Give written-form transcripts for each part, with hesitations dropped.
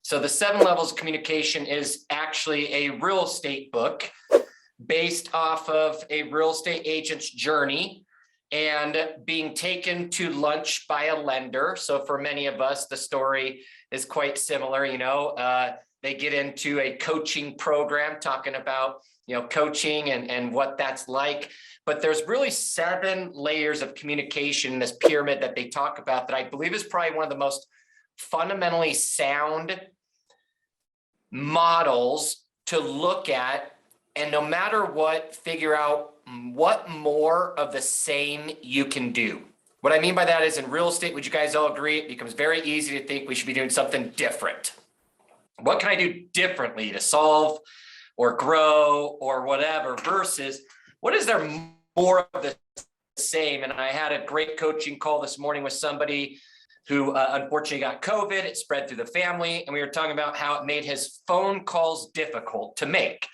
So the 7 Levels of Communication is actually a real estate book based off of a real estate agent's journey and being taken to lunch by a lender. So for many of us, the story is quite similar. They get into a coaching program talking about, coaching and what that's like. But there's really 7 layers of communication in this pyramid that they talk about that I believe is probably one of the most fundamentally sound models to look at, and no matter what, figure out what more of the same you can do. What I mean by that is, in real estate, would you guys all agree, it becomes very easy to think we should be doing something different. What can I do differently to solve or grow or whatever, versus what is there more of the same? And I had a great coaching call this morning with somebody who unfortunately got COVID. It spread through the family. And we were talking about how it made his phone calls difficult to make.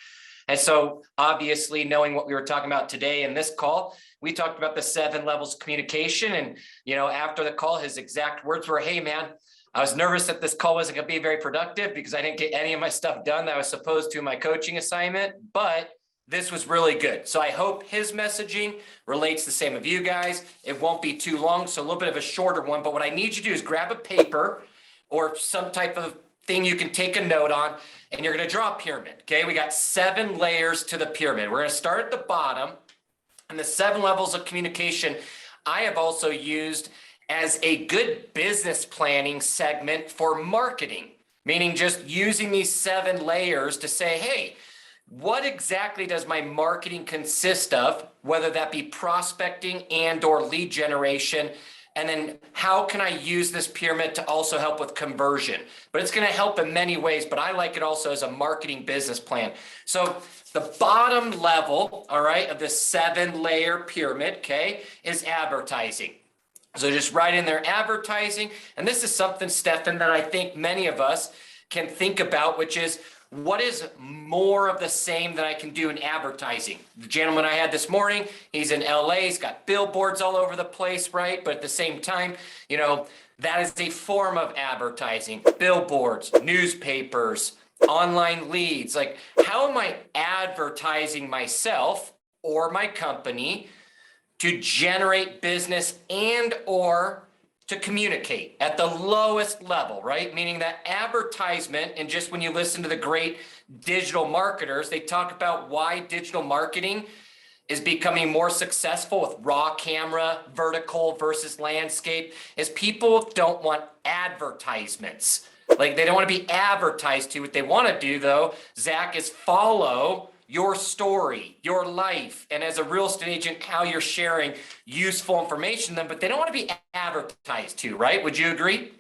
And so obviously, knowing what we were talking about today in this call, we talked about the 7 levels of communication. And, after the call, his exact words were, "Hey, man, I was nervous that this call wasn't going to be very productive because I didn't get any of my stuff done that I was supposed to in my coaching assignment, but this was really good." So I hope his messaging relates the same of you guys. It won't be too long, so a little bit of a shorter one. But what I need you to do is grab a paper or some type of thing you can take a note on, and you're going to draw a pyramid. Okay, we got 7 layers to the pyramid. We're going to start at the bottom, and the 7 levels of communication I have also used as a good business planning segment for marketing, meaning just using these 7 layers to say, hey, what exactly does my marketing consist of, whether that be prospecting and or lead generation? And then how can I use this pyramid to also help with conversion? But it's going to help in many ways, but I like it also as a marketing business plan. So the bottom level, all right, of this 7-layer pyramid, okay, is advertising. So just write in there advertising. And this is something, Stefan, that I think many of us can think about, which is, what is more of the same that I can do in advertising? The gentleman I had this morning, he's in LA, he's got billboards all over the place, right? But at the same time, that is a form of advertising. Billboards, newspapers, online leads. Like, how am I advertising myself or my company to generate business and or to communicate at the lowest level, right? Meaning that advertisement, and just when you listen to the great digital marketers, they talk about why digital marketing is becoming more successful with raw camera, vertical versus landscape, is people don't want advertisements. Like, they don't want to be advertised to. What they want to do, though, Zach, is follow your story, your life, and as a real estate agent, how you're sharing useful information to them, but they don't want to be advertised to, right? Would you agree?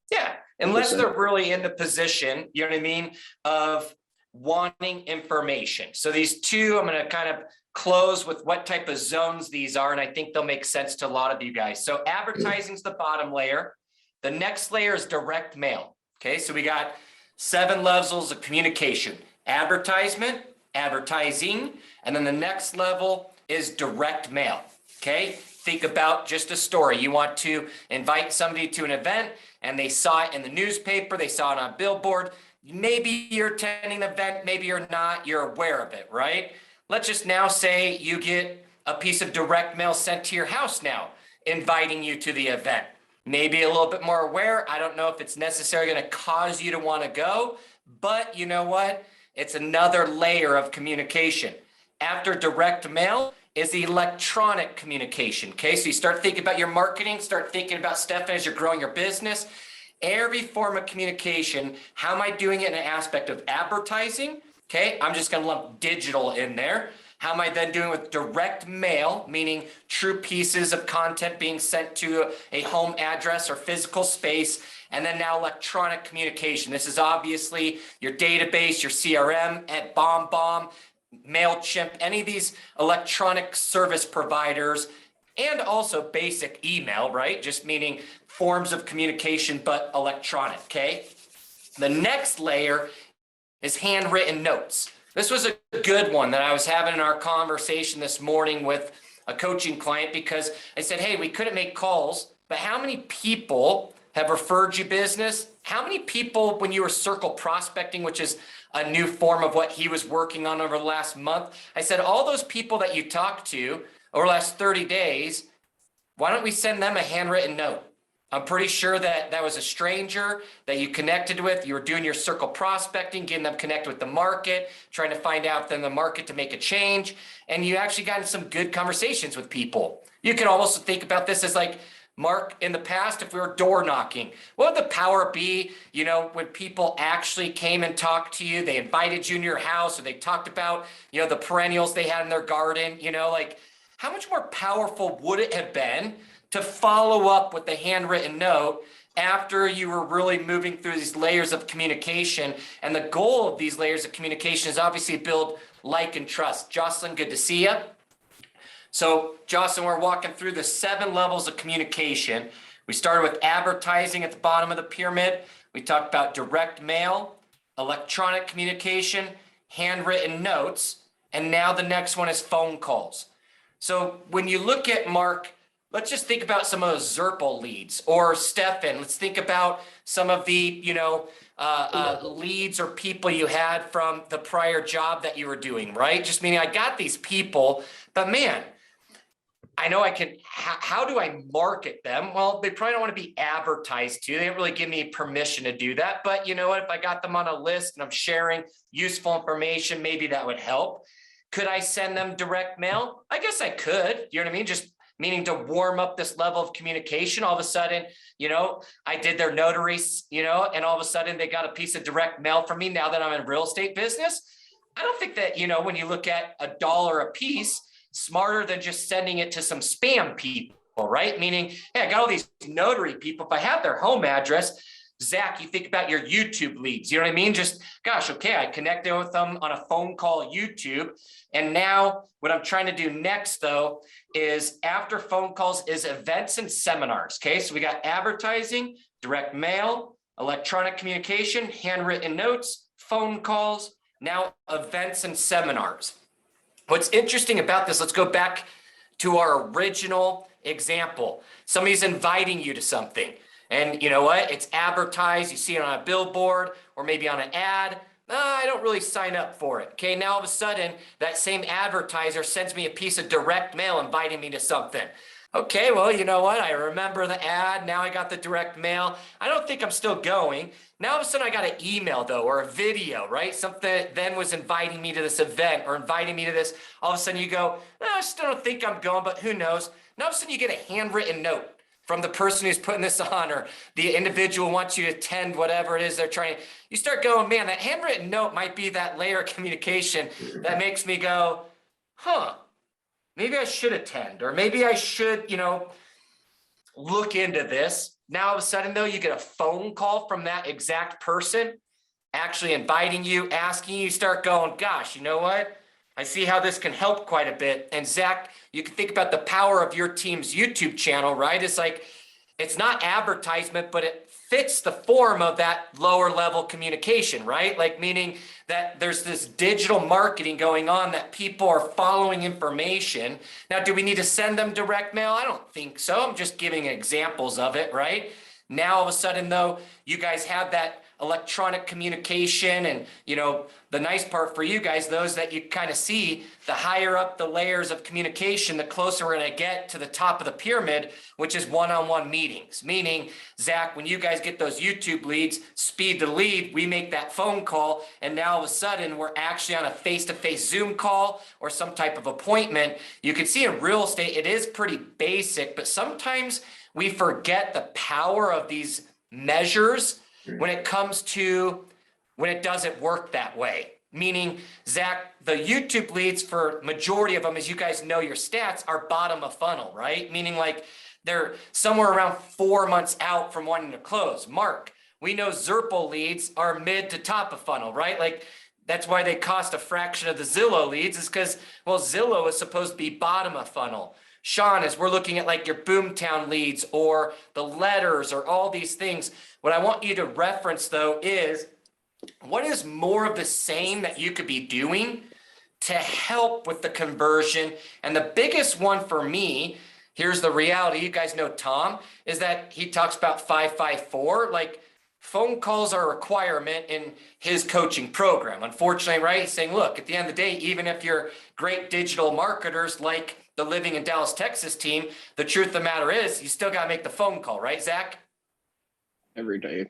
Yeah, unless they're really in the position, you know what I mean, of wanting information. So these 2, I'm going to kind of close with what type of zones these are, and I think they'll make sense to a lot of you guys. So advertising is the bottom layer. The next layer is direct mail. Okay, so we got 7 levels of communication: advertisement, advertising, and then the next level is direct mail. Okay, think about just a story. You want to invite somebody to an event and they saw it in the newspaper, they saw it on a billboard. Maybe you're attending the event, maybe you're not, you're aware of it, right? Let's just now say you get a piece of direct mail sent to your house now, inviting you to the event. Maybe a little bit more aware. I don't know if it's necessarily going to cause you to want to go, but you know what? It's another layer of communication. After direct mail is electronic communication. Okay, so you start thinking about your marketing, start thinking about Stefan as you're growing your business. Every form of communication, how am I doing it in an aspect of advertising? Okay, I'm just going to lump digital in there. How am I then doing with direct mail, meaning true pieces of content being sent to a home address or physical space? And then now electronic communication. This is obviously your database, your CRM at BombBomb, MailChimp, any of these electronic service providers, and also basic email, right? Just meaning forms of communication, but electronic, okay? The next layer is handwritten notes. This was a good one that I was having in our conversation this morning with a coaching client, because I said, hey, we couldn't make calls, but how many people have referred you business? How many people, when you were circle prospecting, which is a new form of what he was working on over the last month, I said, all those people that you talked to over the last 30 days, why don't we send them a handwritten note? I'm pretty sure that that was a stranger that you connected with. You were doing your circle prospecting, getting them connected with the market, trying to find out then the market to make a change. And you actually got in some good conversations with people. You can also think about this as like, Mark, in the past, if we were door knocking, what would the power be, you know, when people actually came and talked to you, they invited you into your house, or they talked about, you know, the perennials they had in their garden, you know, like how much more powerful would it have been to follow up with the handwritten note after you were really moving through these layers of communication? And the goal of these layers of communication is obviously build like and trust. Jocelyn, good to see you. So Jocelyn, we're walking through the 7 levels of communication. We started with advertising at the bottom of the pyramid. We talked about direct mail, electronic communication, handwritten notes, and now the next one is phone calls. So when you look at Mark, let's just think about some of those Zerpal leads, or Stefan. Let's think about some of the, you know, leads or people you had from the prior job that you were doing, right? Just meaning I got these people, but man, I know I can, how do I market them? Well, they probably don't want to be advertised to. They don't really give me permission to do that. But you know what? If I got them on a list and I'm sharing useful information, maybe that would help. Could I send them direct mail? I guess I could. You know what I mean? Just meaning to warm up this level of communication. All of a sudden, you know, I did their notaries, you know, and all of a sudden they got a piece of direct mail from me now that I'm in real estate business. I don't think that, you know, when you look at $1 a piece, smarter than just sending it to some spam people, right? Meaning, hey, I got all these notary people. If I have their home address, Zach, you think about your YouTube leads, you know what I mean? Just, gosh, okay, I connected with them on a phone call, YouTube. And now what I'm trying to do next though, is after phone calls is events and seminars. Okay, so we got advertising, direct mail, electronic communication, handwritten notes, phone calls, now events and seminars. What's interesting about this, let's go back to our original example. Somebody's inviting you to something, and you know what? It's advertised, you see it on a billboard or maybe on an ad. I don't really sign up for it. Okay, now all of a sudden, that same advertiser sends me a piece of direct mail inviting me to something. Okay, well, you know what? I remember the ad. Now I got the direct mail. I don't think I'm still going. Now all of a sudden I got an email though, or a video, right? Something that then was inviting me to this event or inviting me to this. All of a sudden you go, I still don't think I'm going, but who knows? Now all of a sudden you get a handwritten note from the person who's putting this on, or the individual wants you to attend whatever it is they're trying. You start going, man, that handwritten note might be that layer of communication that makes me go, huh, maybe I should attend, or maybe I should, you know, look into this. Now all of a sudden though, you get a phone call from that exact person actually inviting you, asking you, start going, gosh, you know what? I see how this can help quite a bit. And Zach, you can think about the power of your team's YouTube channel, right? It's like, it's not advertisement, but it fits the form of that lower level communication, right? Like meaning that there's this digital marketing going on, that people are following information. Now, do we need to send them direct mail? I don't think so. I'm just giving examples of it, right? Now, all of a sudden though, you guys have that electronic communication, and you know, the nice part for you guys, those that you kind of see, the higher up the layers of communication, the closer we're going to get to the top of the pyramid, which is one-on-one meetings. Meaning, Zach, when you guys get those YouTube leads, speed the lead, we make that phone call, and now all of a sudden we're actually on a face-to-face Zoom call or some type of appointment. You can see in real estate, it is pretty basic, but sometimes we forget the power of these measures when it comes to when it doesn't work that way. Meaning, Zach, the YouTube leads, for majority of them, as you guys know your stats, are bottom of funnel, right? Meaning like they're somewhere around 4 months out from wanting to close. Mark, we know Zerpal leads are mid to top of funnel, right? Like that's why they cost a fraction of the Zillow leads, is because, well, Zillow is supposed to be bottom of funnel. Sean, as we're looking at like your Boomtown leads or the letters or all these things, what I want you to reference though is what is more of the same that you could be doing to help with the conversion. And the biggest one for me, Here's the reality. You guys know Tom, is that he talks about 554. Like, phone calls are a requirement in his coaching program. Unfortunately, right? He's saying, look, at the end of the day, even if you're great digital marketers like the Living in Dallas, Texas team, the truth of the matter is you still got to make the phone call, right, Zach? Every day.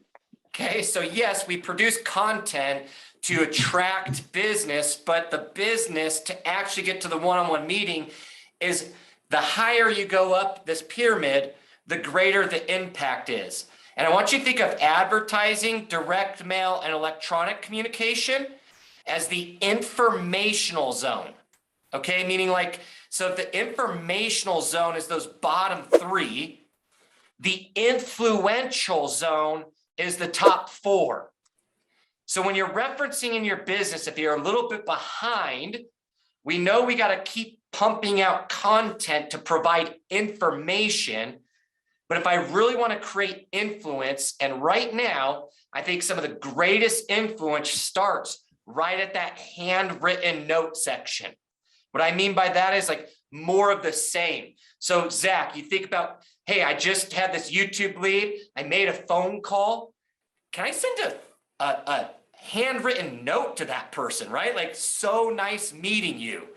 Okay, so yes, we produce content to attract business, but the business to actually get to the one-on-one meeting is the higher you go up this pyramid, the greater the impact is. And I want you to think of advertising, direct mail, and electronic communication as the informational zone. Okay, meaning like, so the informational zone is those bottom three. The influential zone is the top four. So when you're referencing in your business, if you're a little bit behind, we know we got to keep pumping out content to provide information. But if I really want to create influence, and right now, I think some of the greatest influence starts right at that handwritten note section. What I mean by that is like more of the same. So Zach, you think about, hey, I just had this YouTube lead. I made a phone call. Can I send a handwritten note to that person, right? Like, so nice meeting you.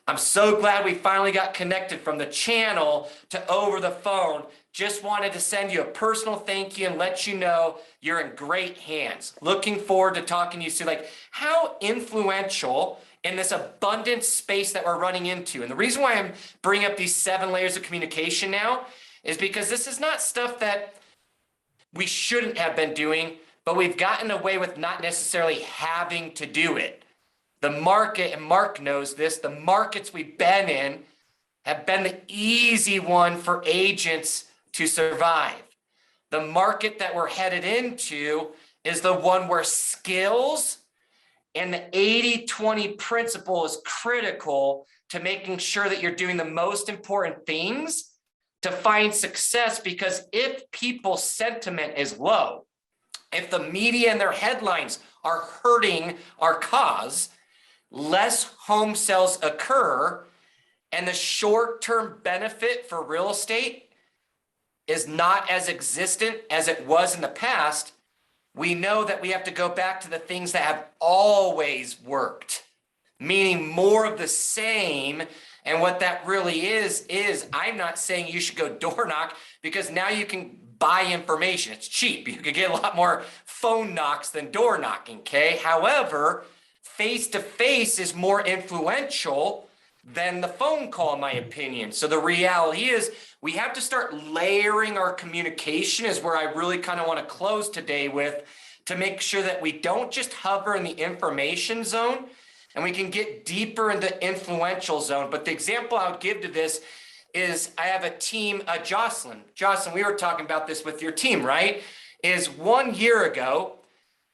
I'm so glad we finally got connected from the channel to over the phone. Just wanted to send you a personal thank you and let you know you're in great hands. Looking forward to talking to you soon. Like, how influential in this abundant space that we're running into. And the reason why I'm bringing up these 7 layers of communication now is because this is not stuff that we shouldn't have been doing, but we've gotten away with not necessarily having to do it. The market, and Mark knows this, the markets we've been in have been the easy one for agents to survive. The market that we're headed into is the one where skills and the 80-20 principle is critical to making sure that you're doing the most important things to find success. Because if people's sentiment is low, if the media and their headlines are hurting our cause, less home sales occur, and the short-term benefit for real estate is not as existent as it was in the past. We know that we have to go back to the things that have always worked, meaning more of the same. And what that really is I'm not saying you should go door knock, because now you can buy information. It's cheap. You could get a lot more phone knocks than door knocking, okay? However, face-to-face is more influential than the phone call, in my opinion. So the reality is we have to start layering our communication, is where I really kind of want to close today with, to make sure that we don't just hover in the information zone and we can get deeper in the influential zone. But the example I would give to this is I have a team, Jocelyn, we were talking about this with your team, right? Is 1 year ago,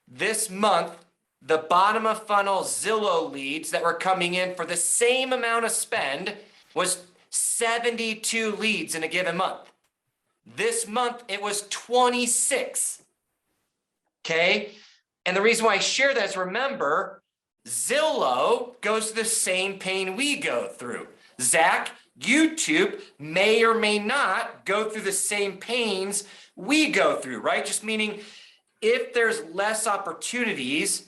this month, the bottom of funnel Zillow leads that were coming in for the same amount of spend was 72 leads in a given month. This month, it was 26. Okay. And the reason why I share that is, remember, Zillow goes through the same pain we go through. Zach, YouTube may or may not go through the same pains we go through, right? Just meaning if there's less opportunities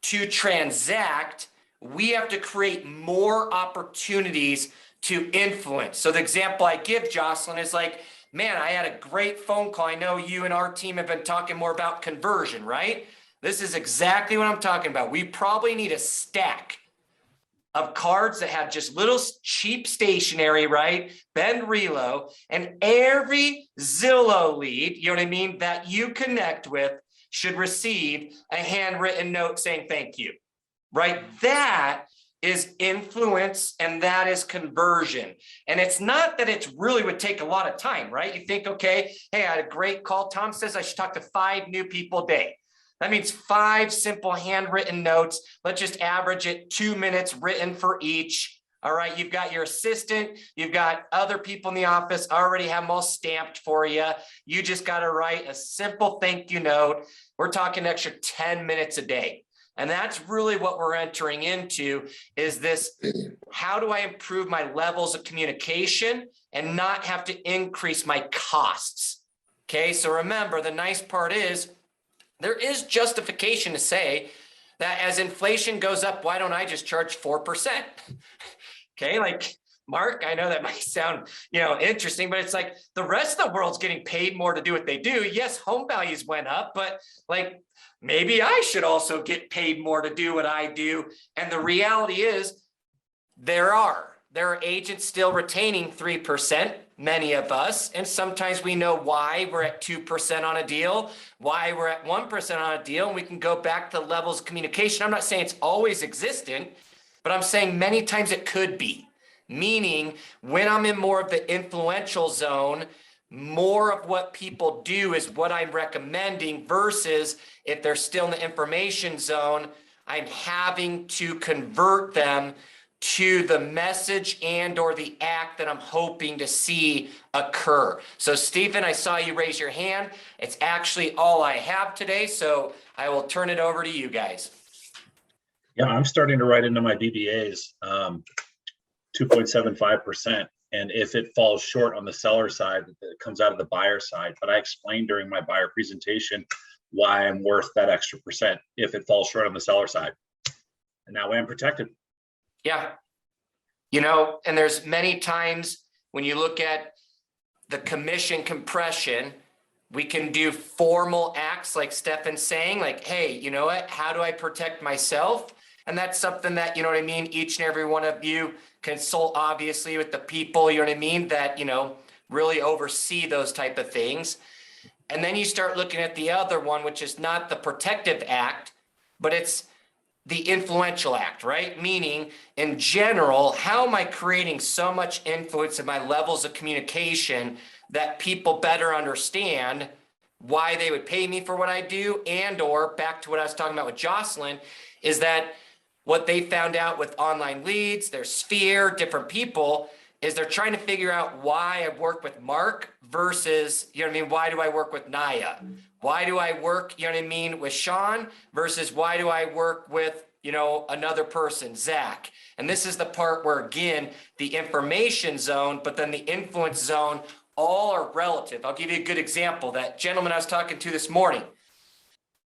to transact, we have to create more opportunities to influence. So the example I give, Jocelyn, is like, man, I had a great phone call. I know you and our team have been talking more about conversion, right? This is exactly what I'm talking about. We probably need a stack of cards that have just little cheap stationery, right? Bend relo, and every Zillow lead, you know what I mean, that you connect with should receive a handwritten note saying thank you, right? That is influence, and that is conversion. And it's not that it really would take a lot of time, right? You think, okay, hey, I had a great call. Tom says I should talk to 5 new people a day. That means 5 simple handwritten notes. Let's just average it 2 minutes written for each. All right, you've got your assistant, you've got other people in the office, already have them all stamped for you. You just got to write a simple thank you note. We're talking an extra 10 minutes a day. And that's really what we're entering into is this, how do I improve my levels of communication and not have to increase my costs? Okay, so remember, the nice part is there is justification to say that as inflation goes up, why don't I just charge 4%? Okay, like Mark, I know that might sound, interesting, but it's like the rest of the world's getting paid more to do what they do. Yes, home values went up, but like maybe I should also get paid more to do what I do. And the reality is there are agents still retaining 3%, many of us, and sometimes we know why we're at 2% on a deal, why we're at 1% on a deal, and we can go back to levels of communication. I'm not saying it's always existent, but I'm saying many times it could be. Meaning when I'm in more of the influential zone, more of what people do is what I'm recommending versus if they're still in the information zone, I'm having to convert them to the message and or the act that I'm hoping to see occur. So Stephen, I saw you raise your hand. It's actually all I have today, so I will turn it over to you guys. Yeah, I'm starting to write into my BBAs 2.75%. And if it falls short on the seller side, it comes out of the buyer side. But I explained during my buyer presentation why I'm worth that extra percent if it falls short on the seller side. And that way I'm protected. Yeah. And there's many times when you look at the commission compression, we can do formal acts like Stefan's saying, like, hey, you know what? How do I protect myself? And that's something that, each and every one of you consult obviously with the people, that, really oversee those type of things. And then you start looking at the other one, which is not the protective act, but it's the influential act, right? Meaning in general, how am I creating so much influence in my levels of communication that people better understand why they would pay me for what I do? And or back to what I was talking about with Jocelyn, is that what they found out with online leads, their sphere, different people, is they're trying to figure out why I work with Mark versus, why do I work with Naya? Why do I work, with Sean versus why do I work with, another person, Zach? And this is the part where, again, the information zone, but then the influence zone, all are relative. I'll give you a good example. That gentleman I was talking to this morning,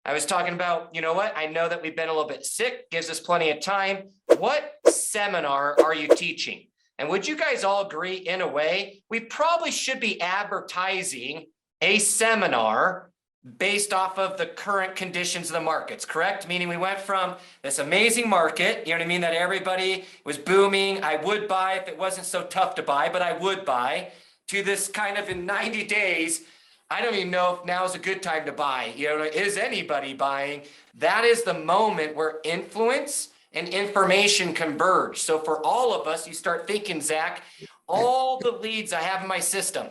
I was talking about, I know that we've been a little bit sick, gives us plenty of time. What seminar are you teaching? And would you guys all agree, in a way, we probably should be advertising a seminar based off of the current conditions of the markets, correct? Meaning we went from this amazing market, that everybody was booming, I would buy if it wasn't so tough to buy, but I would buy, to this kind of in 90 days, I don't even know if now is a good time to buy. Is anybody buying? That is the moment where influence and information converge. So for all of us, you start thinking, Zach, all the leads I have in my system,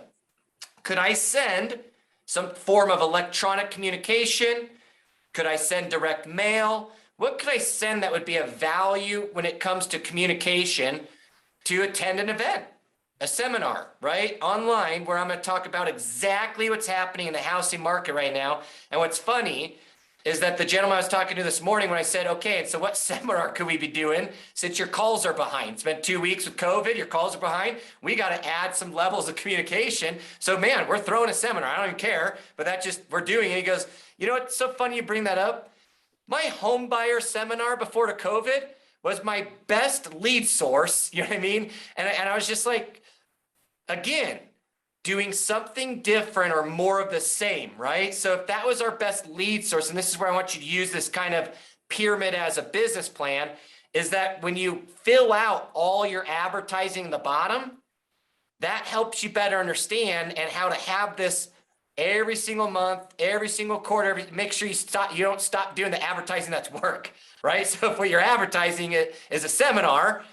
could I send some form of electronic communication? Could I send direct mail? What could I send that would be of value when it comes to communication to attend an event? A seminar, right? Online, where I'm going to talk about exactly what's happening in the housing market right now. And what's funny is that the gentleman I was talking to this morning, when I said, okay, so what seminar could we be doing since your calls are behind? It's been 2 weeks with COVID, your calls are behind. We got to add some levels of communication. So man, we're throwing a seminar. I don't even care, but we're doing it. He goes, it's so funny you bring that up. My home buyer seminar before the COVID was my best lead source. You know what I mean? And I was just like, again, doing something different or more of the same, right? So if that was our best lead source, and this is where I want you to use this kind of pyramid as a business plan, is that when you fill out all your advertising in the bottom, that helps you better understand and how to have this every single month, every single quarter, make sure you don't stop doing the advertising that's work, right? So if what you're advertising is a seminar,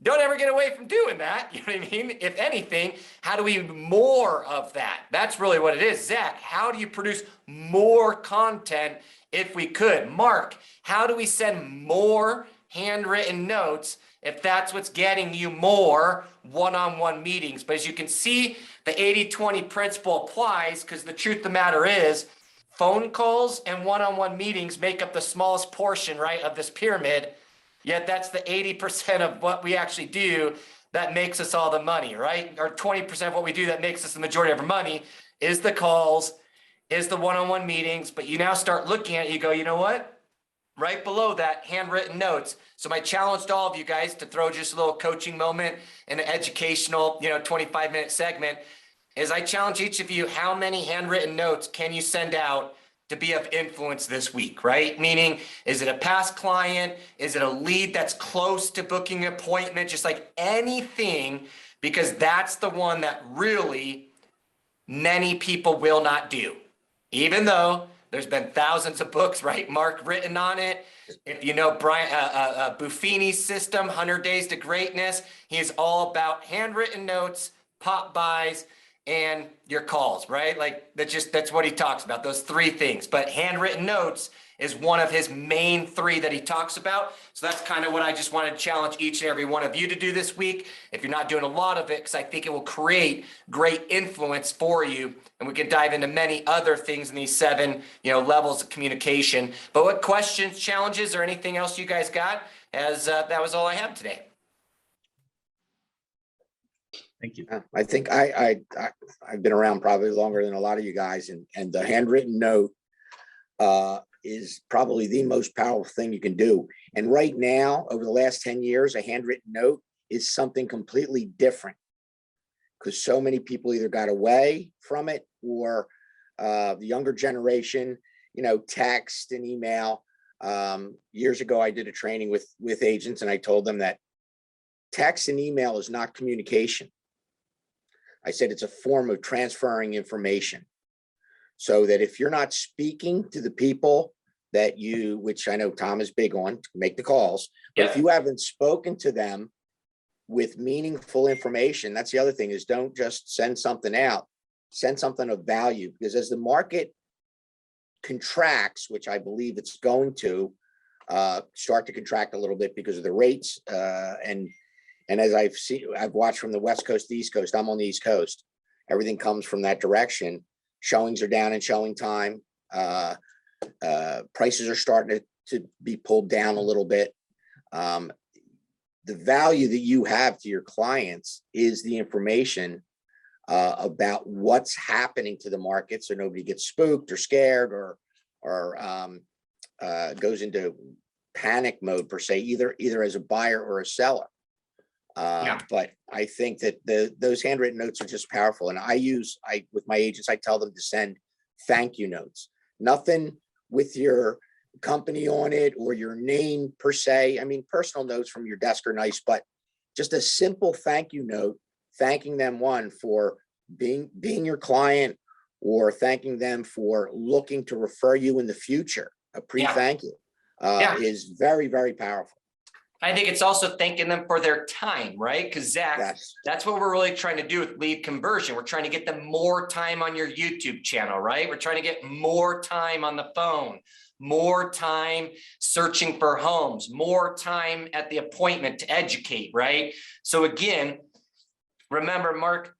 don't ever get away from doing that. You know what I mean? If anything, how do we do more of that? That's really what it is. Zach, how do you produce more content if we could? Mark, how do we send more handwritten notes if that's what's getting you more one-on-one meetings? But as you can see, the 80-20 principle applies, because the truth of the matter is phone calls and one-on-one meetings make up the smallest portion, right, of this pyramid. Yet that's the 80% of what we actually do that makes us all the money, right? Or 20% of what we do that makes us the majority of our money is the calls, is the one-on-one meetings. But you now start looking at it, you go, you know what? Right below that, handwritten notes. So my challenge to all of you guys to throw just a little coaching moment in an educational, 25-minute segment is I challenge each of you, how many handwritten notes can you send out to be of influence this week, right? Meaning, is it a past client? Is it a lead that's close to booking an appointment? Just like anything, because that's the one that really many people will not do. Even though there's been thousands of books, right, Mark, written on it. If you know Brian Buffini's system, 100 Days to Greatness, he's all about handwritten notes, pop buys, and your calls, right? Like that's what he talks about, those three things. But handwritten notes is one of his main three that he talks about. So that's kind of what I just wanted to challenge each and every one of you to do this week. If you're not doing a lot of it, because I think it will create great influence for you. And we can dive into many other things in these 7, levels of communication. But what questions, challenges, or anything else you guys got? As that was all I have today. Thank you. I think I've been around probably longer than a lot of you guys, and the handwritten note is probably the most powerful thing you can do. And right now, over the last 10 years, a handwritten note is something completely different because so many people either got away from it or the younger generation, text and email. Years ago, I did a training with agents, and I told them that text and email is not communication. I said it's a form of transferring information, so that if you're not speaking to the people that which I know Tom is big on, make the calls, but if you haven't spoken to them with meaningful information, that's the other thing, is don't just send something out, send something of value, because as the market contracts, which I believe it's going to start to contract a little bit because of the rates, and as I've watched from the West Coast to the East Coast, I'm on the East Coast. Everything comes from that direction. Showings are down in showing time. Prices are starting to be pulled down a little bit. The value that you have to your clients is the information about what's happening to the market, so nobody gets spooked or scared or goes into panic mode per se, either as a buyer or a seller. But I think that those handwritten notes are just powerful. And with my agents, I tell them to send thank you notes, nothing with your company on it or your name per se. I mean, personal notes from your desk are nice, but just a simple thank you note, thanking them for being your client, or thanking them for looking to refer you in the future. A pre-thank you is very, very powerful. I think it's also thanking them for their time, right? Because Zach, that's what we're really trying to do with lead conversion. We're trying to get them more time on your YouTube channel, right? We're trying to get more time on the phone, more time searching for homes, more time at the appointment to educate, right? So again, remember, Mark,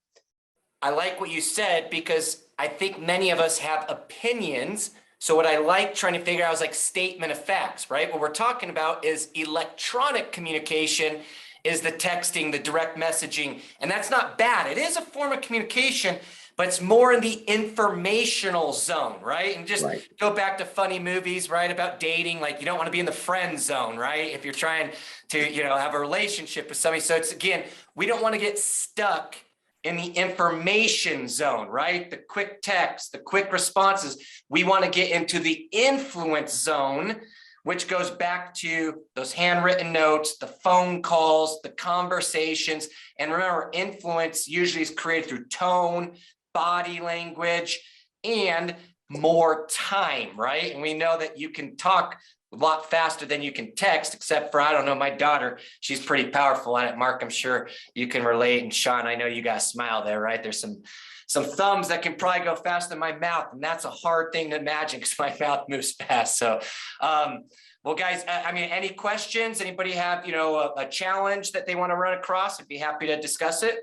I like what you said, because I think many of us have opinions. So what I like trying to figure out is like statement of facts, right? What we're talking about is electronic communication, is the texting, the direct messaging, and that's not bad. It is a form of communication, but it's more in the informational zone, right? And just go back to funny movies, right, about dating. Like, you don't want to be in the friend zone, right? If you're trying to, have a relationship with somebody. So it's, again, we don't want to get stuck in the information zone, right? The quick text, the quick responses. We want to get into the influence zone, which goes back to those handwritten notes, the phone calls, the conversations. And remember, influence usually is created through tone, body language, and more time, right? And we know that you can talk a lot faster than you can text, except for, I don't know, my daughter, she's pretty powerful at it. Mark, I'm sure you can relate. And Sean, I know you got a smile there, right? There's some thumbs that can probably go faster than my mouth. And that's a hard thing to imagine because my mouth moves fast. So, well, guys, I mean, any questions? Anybody have, a challenge that they want to run across? I'd be happy to discuss it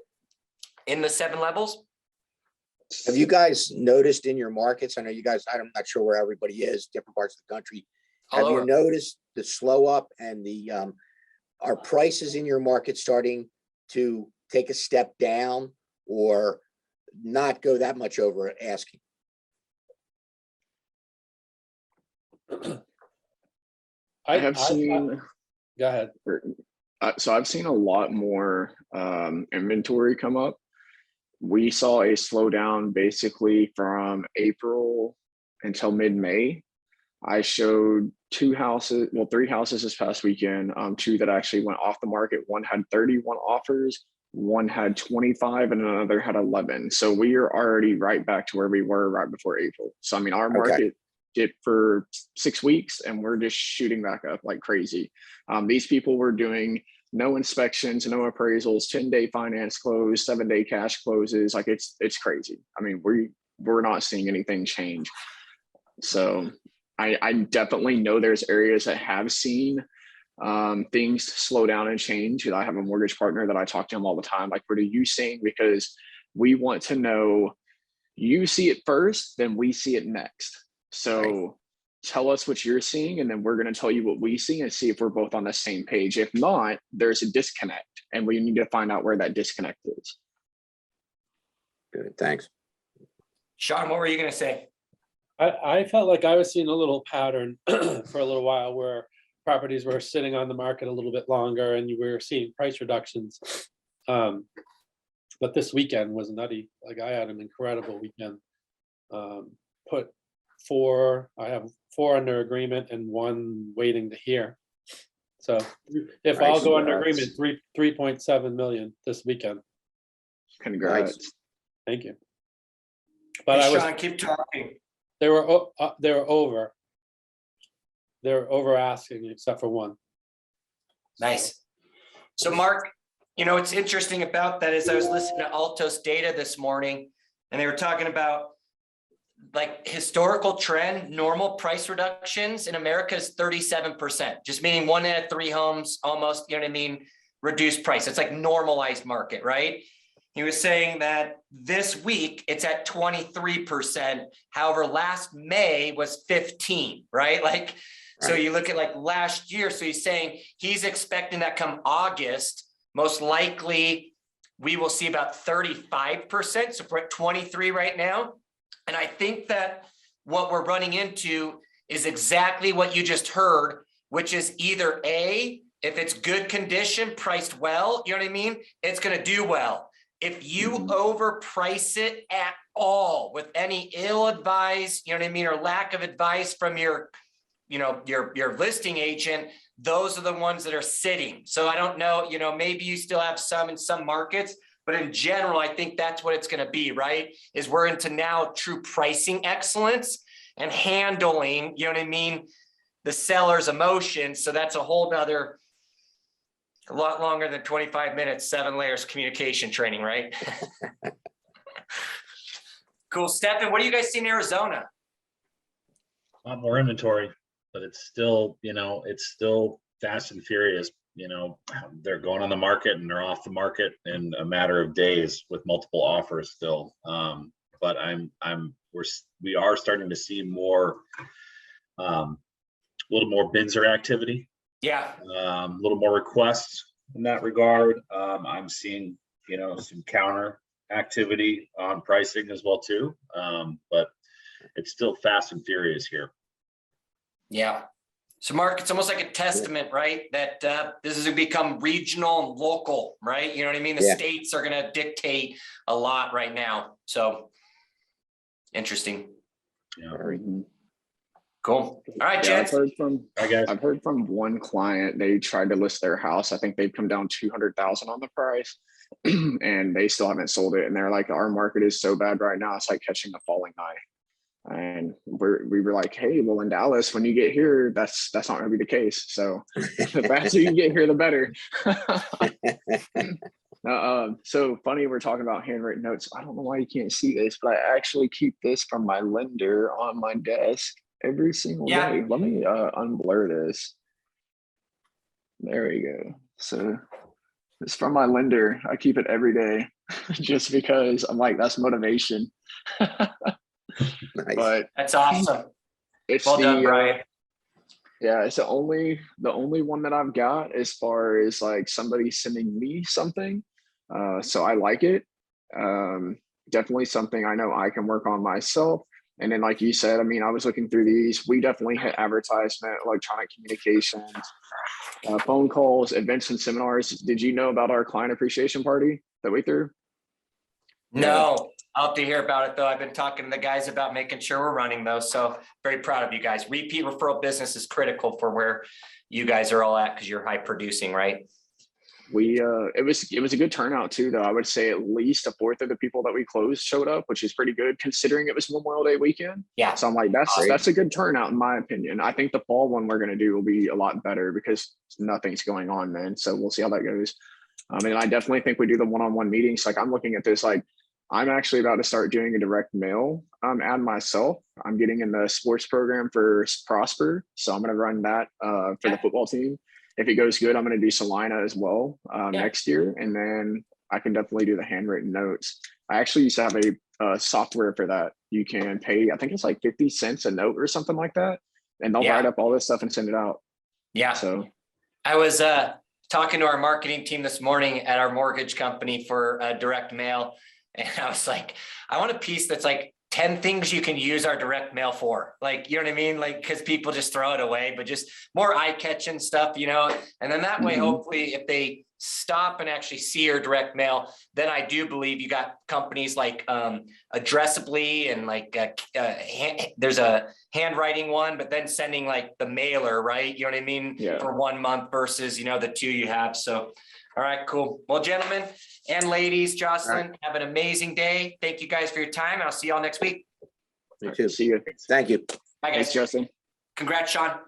in the 7 levels. Have you guys noticed in your markets? I know you guys, I'm not sure where everybody is, different parts of the country. Have you noticed the slow up and the, are prices in your market starting to take a step down or not go that much over asking? I have seen. Go ahead. So I've seen a lot more inventory come up. We saw a slowdown basically from April until mid-May. I showed three houses this past weekend, two that actually went off the market. One had 31 offers, one had 25, and another had 11. So we are already right back to where we were right before April. So, I mean, our market dipped for 6 weeks and we're just shooting back up like crazy. These people were doing no inspections, no appraisals, 10-day finance close, 7-day cash closes. Like it's crazy. I mean, we're not seeing anything change. So I definitely know there's areas that have seen things slow down and change. I have a mortgage partner that I talk to him all the time. Like, what are you seeing? Because we want to know, you see it first, then we see it next. So tell us what you're seeing, and then we're going to tell you what we see and see if we're both on the same page. If not, there's a disconnect, and we need to find out where that disconnect is. Good, thanks. Sean, what were you going to say? I felt like I was seeing a little pattern for a little while where properties were sitting on the market a little bit longer and you were seeing price reductions. But this weekend was nutty. Like, I had an incredible weekend. I have 4 under agreement and 1 waiting to hear. So if I'll go under agreement, 3.7 million this weekend. Congrats. Thank you. But Hey, Sean, keep talking. They were over. They were over asking except for 1. Nice. So Mark, you know, what's interesting about that is I was listening to Altos data this morning and they were talking about like historical trend, normal price reductions in America is 37%, just meaning 1 out of 3 homes almost, you know what I mean, reduced price. It's like normalized market, right? He was saying that this week it's at 23%. However, last May was 15, right? Like, so you look at like last year. So he's saying he's expecting that come August, most likely we will see about 35%. So we're at 23 right now. And I think that what we're running into is exactly what you just heard, which is either A, if it's good condition, priced well, you know what I mean? It's going to do well. If you overprice it at all with any ill-advised, you know what I mean, or lack of advice from your, you know, your listing agent, those are the ones that are sitting. So I don't know, you know, maybe you still have some in some markets, but in general, I think that's what it's going to be, right? Is we're into now true pricing excellence and handling, you know what I mean, the seller's emotions. So that's a whole nother, a lot longer than 25 minutes, 7 layers communication training, right? Cool. Stefan, what do you guys see in Arizona? A lot more inventory, but it's still, you know, it's still fast and furious. You know, they're going on the market and they're off the market in a matter of days with multiple offers still. But we are starting to see more, a little more Binzer activity. Yeah. A little more requests in that regard. I'm seeing, you know, some counter activity on pricing as well too. But it's still fast and furious here. Yeah. So Mark, it's almost like a testament, right? That this is going to become regional and local, right? You know what I mean? The states are going to dictate a lot right now. So interesting. Yeah. Cool. All right, Yeah, gents. I've heard from one client. They tried to list their house. I think they've come down 200,000 on the price, and they still haven't sold it. And they're like, "Our market is so bad right now. It's like catching a falling knife." And we were like, "Hey, well, in Dallas, when you get here, that's not going to be the case. So the faster you get here, the better." So funny, we're talking about handwritten notes. I don't know why you can't see this, but I actually keep this from my lender on my desk every single day. Let me unblur this. There we go. So It's from my lender. I keep it every day just because I'm like, that's motivation. Nice. But That's awesome. it's Well done, the Brian. yeah, it's the only one that I've got as far as like somebody sending me something. So I like it. Definitely something I know I can work on myself. And then, like you said, I mean, I was looking through these. We definitely hit advertisement, electronic communications, phone calls, events and seminars. Did you know about our client appreciation party that we threw? No, I'll have to hear about it though. I've been talking to the guys about making sure we're running those. So very proud of you guys. Repeat referral business is critical for where you guys are all at because you're high producing, right? We it was a good turnout too, though. I would say at least a fourth of the people that we closed showed up, which is pretty good considering it was Memorial Day weekend. Yeah. So I'm like, Awesome. that's a good turnout in my opinion. I think the fall one we're gonna do will be a lot better because nothing's going on then. So we'll see how that goes. And I definitely think we do the one-on-one meetings. Like I'm looking at this, like I'm actually about to start doing a direct mail ad myself. I'm getting in the sports program for Prosper. So I'm gonna run that for the football team. If it goes good, I'm going to do Salina as well next year. And then I can definitely do the handwritten notes. I actually used to have a software for that. You can pay, I think it's like 50 cents a note or something like that. And they'll write up all this stuff and send it out. Yeah. So I was talking to our marketing team this morning at our mortgage company for direct mail. And I was like, I want a piece that's like 10 things you can use our direct mail for. Like, you know what I mean? Like, because people just throw it away, but just more eye-catching stuff, you know? And then that way, hopefully, if they stop and actually see your direct mail, then I do believe you got companies like Addressably and like there's a handwriting one, but then sending like the mailer, right? You know what I mean? Yeah. For 1 month versus, you know, the 2 you have. So, all right, cool. Well, gentlemen and ladies, Jocelyn, have an amazing day. Thank you guys for your time. I'll see y'all next week. Me too. See you. Thank you. Bye, guys. Thanks, Justin. Congrats, Sean.